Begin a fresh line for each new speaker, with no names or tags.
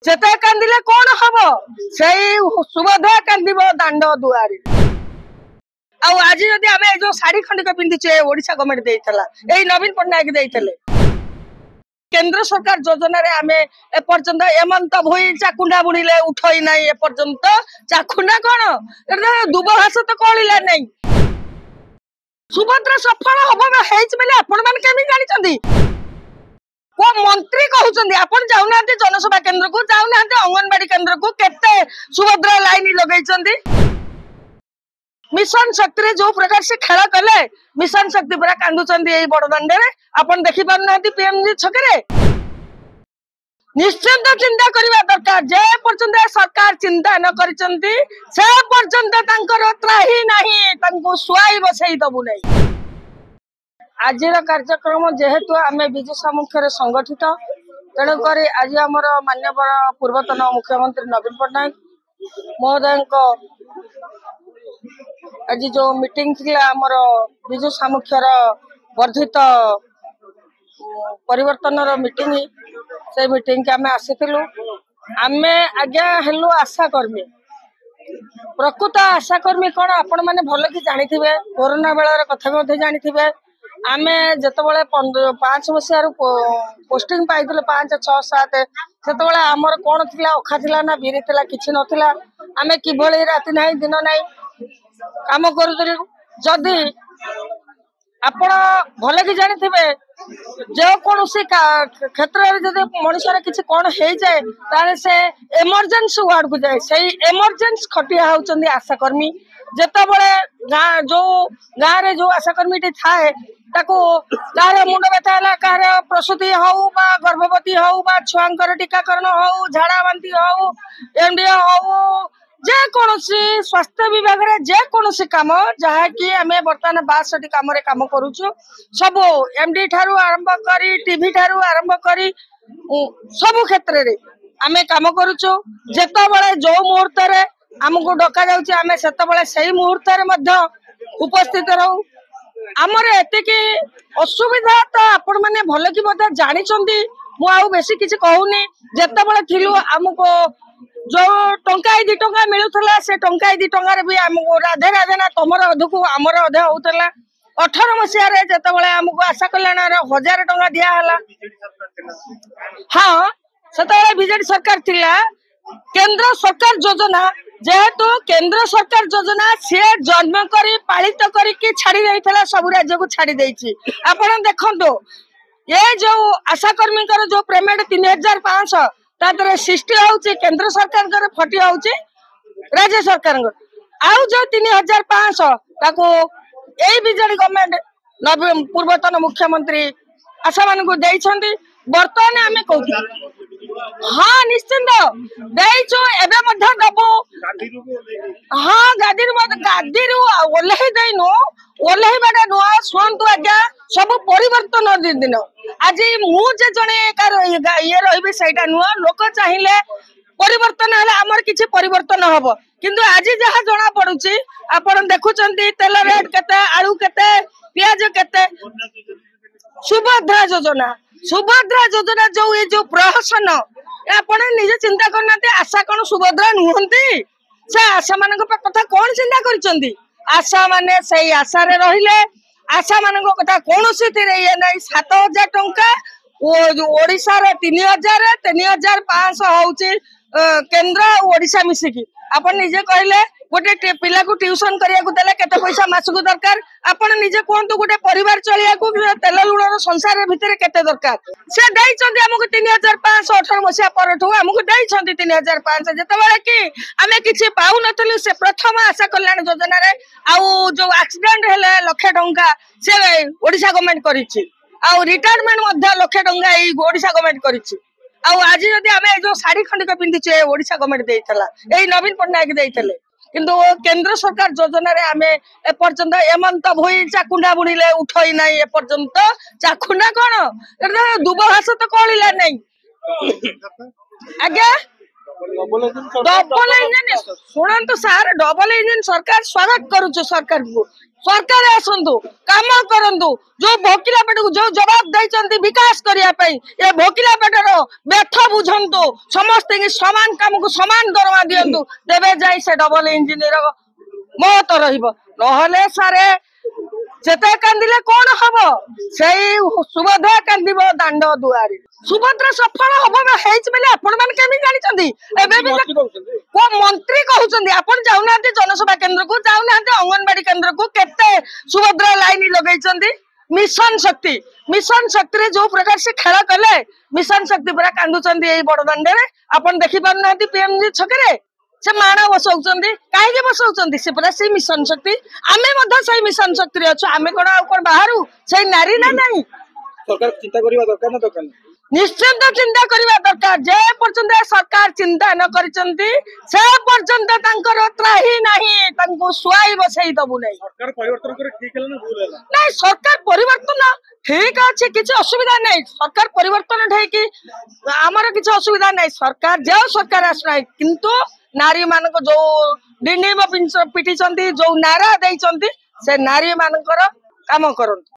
चेता कांदिले कौन हम से सुभद्रा कांदिब दांड दुआरी आज जदि आम जो शाढ़ी खंडिक पिंधिचे ओडिशा गवर्नमेंट देइथला एई नवीन पट्टनायक देइथले केंद्र सरकार योजना रे आमे एपर्यंत एमंत भई चाकुंडा बुणिले उठई नाही एपर्यंत चाकुंडा कोन दुबहास तो कळिला नाही सुभद्रा सफल हबो हेच बेले आपण मान केमि जानि चंदी को मंत्री कहउचंदी आपण जाउनांती जनसभा केंद्र को जाउनांती अंगनवाड़ी केंद्र को केते सुभद्रा लाइन लगैचंदी मिशन शक्ति रे जो प्रकार से खेल कले मिशन शक्ति पूरा कांदुचंदी एई बड़दांडे रे आपण देखि पारुनांती पीएमजी छकरे निश्चित चिंता करबा दरकार जे पर्यंत सरकार चिंता न करिचंती से पर्यंत तांकर त्राही नाही तांको सुआई बसई दबु नै आजिर कार्यक्रम जेहेतु आमे बिजु सामुख्य संगठित तेणुक आज आमर मान्यवर पूर्वतन मुख्यमंत्री नवीन पट्टनायक महोदय आज जो मीटिंग थिला आमर बिजु सामुख्यर वर्धित परिवर्तन मीटिंग से मीटिंग के आमे आसीथिलु आमे आज्ञा हेलु आशाकर्मी प्रकृत आशाकर्मी कौन आपण माने भल कि जानिथिबे कोरोना बेलार कथा भी जानिथिबे आमे जतबेले 5 मसियार पोस्टिंग पाइथिले 5 6 7 सेतबेले हमर कोन थिला ओखा थिला ना बिरी थिला किछि नथिला आमे किभଳି राति नाही दिन नाही काम करूतले जदि आपण भले कि जानिथिबे जो कोनोसी क्षेत्र रे जदि मनुष्यर किछि कोन हे जाए ताले से इमरजेंसी वार्ड को जाए सही इमरजेंसी खटिया होचंदी आशाकर्मी जेतबेले जो गाँ रे जो आशाकर्मी टी थाए ताको कार मुंड व्यथा है कार प्रसूति हौ बा गर्भवती हौ बा छुआंकर टीकाकरण हौ झाड़ा बांती हौ एमडीए हौ जे कोनोसी स्वास्थ्य विभाग रे जे कोनोसी काम जहा कि हमें वर्तमान 62 काम रे काम करूछु सब एमडी ठारू आरंभ करी टीवी ठारू आरंभ करी सब क्षेत्र रे हमें काम करूछु जेता बेले जो मुहूर्त रे हमको डका जाउची हमें सेता बेले सही मुहूर्त रे मध्य उपस्थित रहू आमर एतिकी असुविधा तो आपण माने भल कि बता जानी चंदी मु आउ बेसी किछि कहूनी जेता बेले थिलु हमको जो टंका 2 टंका मिलुथला से टंका 2 टंका रे भी हमको राधे राधे ना तमर अधकु हमर अधे होतला 18 मसिया रे जेता बेले हमको आशा कल्याण रे 1000 टंका दिया हला हां सेता बेले बीजेडी सरकार थिला केंद्र सरकार योजना जेहेतु केंद्र सरकार योजना सी जन्म करी पालित करी छाड़ी देइथला सब राज्य को छाड़ी देइछि आपण देखंतो ये जो आशाकर्मी जो पेमेंट 3500 तादरे 60 होउछि केंद्र सरकार कर 40 होउछि राज्य सरकार आउ जो 3500 ताको एई बीजेडी गवर्नमेंट पूर्वतन मुख्यमंत्री आशा मान को देइछंती वर्तमान आमे कहू हाँ निश्चिंत देइछु एबे मध्य दबो हाँ गादी ओल्हे देनु ओल्हे बाडा नुआ सुनतु आज्ञा सब परिवर्तन दिन आज मु जे जने ये रहिबे सेटा नुआ लोक चाहिले परिवर्तन हले हमर किछि परिवर्तन हबो किंतु आज जहा जणा पडुची आपण देखुचंती तेल रेट केते आलू केते प्याज केते सुभद्रा योजना जो ये जो प्रहसन आपण निजे चिंता करनाते आशा कोन सुभद्रा नुहंती से आशा मान कथा कौन चिंता करिसंती आशा माने सही आशा रे रहिले आशा मान कथा कौन से ये नहीं 7000 टंका ओडिशा रे 3000 3500 होउची केंद्र ओडिशा मिसिकी आपण निजे कहले गोटे पिला को ट्यूशन करिया को देले केते पैसा मासको दरकार आपण निजे कोंतु गोटे परिवार चलिया को तेल लुणर संसार भीतर केते दरकार से देई चंदी हमको 3518 मसिया परठो हमको देई चंदी 3500 जते बेले कि हमें किछि पाउ नथलु से प्रथम आशा कल्याण योजना रे आउ जो एक्सीडेंट हेले लाख टंका से ओडिशा गवर्नमेंट करिछि आउ रिटायरमेंट मध्ये लाख टंका एई ओडिशा गवर्नमेंट करिछि आउ आज जदि हमें जो शाढ़ी खंडिक पिंधिचे ओडिशा गवर्नमेंट देइथला एई नवीन पट्टनायक देइथले किंतु केंद्र सरकार योजना रे आमे एपर्यंत एमंत भई चाकुंडा बुणिले उठई नाही एपर्यंत चाकुंडा कोन दुबहास तो कळिला नाही आज्ञा डबल इंजन सुनंतु सार डबल इंजन सरकार स्वागत करूछु सरकार को सरकार आसतु काम करतु जो भोकिला पेट को जो जवाब देते विकास करने ये भोकिला पेटर व्यर्थ बुझंतु समस्त समान काम को समान दरमा दिंतु तेरे जाई से डबल इंजिन महत्व रही सारे जेते कांदिले कौन हम से सुभद्रा कांदिब दांड दुआरी सुभद्रा सफल हम आपण मैंने केमी जानी को मंत्री कहते आपण जाऊना जनसभा केंद्र को जाऊना अंगनवाड़ी केंद्र को केते सुभद्रा लाइन लगे मिशन शक्ति रे जो प्रकार से खेल कले मिशन शक्ति पूरा कांदुचंदी यही बड़दाण्ड रे आपण देखि पारना पीएमजी छकरे से माण बसौचंदी काहे बसौचंदी से पूरा से मिशन शक्ति आमे मध्य से मिशन शक्ति रे अछु आमे कोन बाहरु से नारी ना नहीं
सरकार चिंता करिवा दरकार ना दरकार
निश्चित चिंता करवा दरकार जे पर्यंत सरकार चिंता न करिसंती से पर्यंत तांकर त्राही नाही तांको सुआई बसई दबु नहीं
सरकार परिवर्तन करे ठीक हैला ना भूल हैला
नहीं सरकार परिवर्तन ठीक अच्छे किसी असुविधा नहीं सरकार परिवर्तन ठीक आमर किसी असुविधा नहीं सरकार जो सरकार आसना किंतु नारी मान जो डिंडीम पिटी जो नारा देते से नारी मान काम करते।